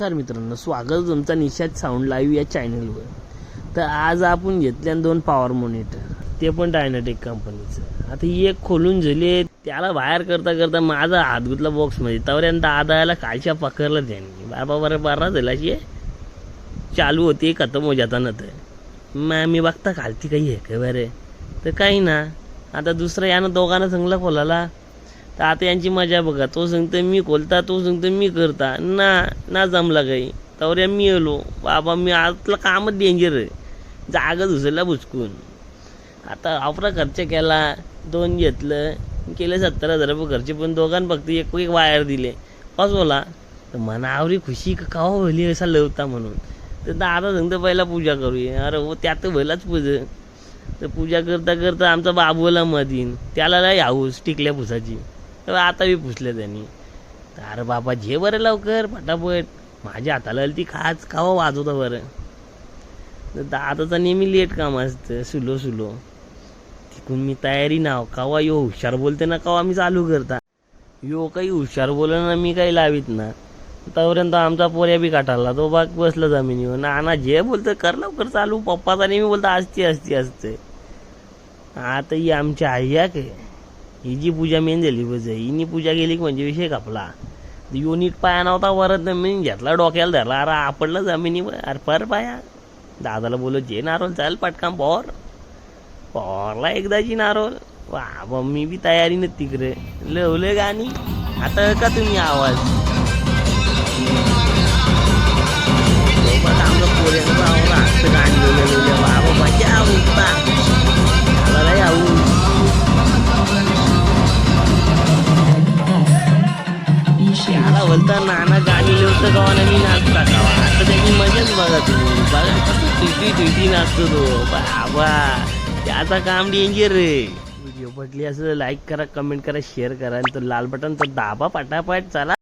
नमस्कार मित्रांनो, स्वागत तुमचा निषाद साऊंड लाईव्ह या चॅनलवर. तर आज आपण घेतल्या 2 पॉवर मॉनिटर, ते पण डायनाटेक कंपनीचं. आता ही एक खोलून झाली, त्याला बाहेर करता करता माझा हात गुतला बॉक्समध्ये. तवऱ्यानं दादाला कालच्या पकडलं त्यांनी. बाबा बरं बारा झालाची चालू होती, खतम हो जाता ना. तर मी बघता खालती काही आहे का बरे, तर काही ना. आता दुसरं यानं दोघांना चांगला खोलाला. तर आता यांची मजा बघा. तो सांगतो मी खोलता, तो सांगतो मी करता. ना जमला काही. तवऱ्या मी आलो. बाबा मी आतलं कामच डेंजर आहे, जागा दुसऱ्याला बुचकून. आता आपला खर्च केला, 2 घेतलं, केले 70,000 रुपये खर्च. पण दोघांना फक्त एक वायर दिले, पाचवला. तर मनावरी खुशी का होली असा लवता म्हणून. तर दादा सांगतो पहिला पूजा करूया. अरे हो, त्यात पहिलाच पूजा. तर पूजा करता करता आमचा बाबूला मधीन, त्याला लय हाऊस टिकल्या पुसाची. तर आता बी पुसल्या त्यांनी. तर अरे बाबा जे बरं लवकर पटापट. माझ्या हाताला ती खाच कावा वाजवता बरं. तर दादाचा नेहमी लेट काम असतं, सुलो तिकून मी तयारी नाव कावा यो हुशार बोलते ना, कावा मी चालू करता. यो काही हुशार बोलला ना, मी काही लावित ना. तोपर्यंत आमचा पोऱ्या बी काटाला. तो बाग बसला जमिनीवर. ना जे बोलतं कर लवकर चालू. पप्पाचा नेहमी बोलता असते. आता ही आमची आई आहे काय, ही जी पूजा मेन झाली बस. हिनी पूजा केली की म्हणजे विषय कापला. युनिट पाया नव्हता वरत, मी घेतला डोक्याला धरला. अरे आपडला जमिनीवर. अरे पर पाया. दादाला बोलत जे नारोल चाल पटकाम पॉरला एकदाची नारोल. वा मी बी तयारीने तिकडे लवले गाणी. आता का तुम्ही आवाज आमचं पोऱ्याचं असतं गाणी लवले. बाबा मजा उठता मला याऊ. त्याला बोलता नाना गाणी लिवतं गावाला मी नाचता गावा. आता त्याची मजाच बघा तुम्ही. बघा कसं ट्विटी नाचतो तो. बाबा त्याचा काम डेंजर रे. व्हिडिओ पटली असं लाईक करा, कमेंट करा, शेअर करा. आणि तो लाल बटन तो दाबा पटापट. चला.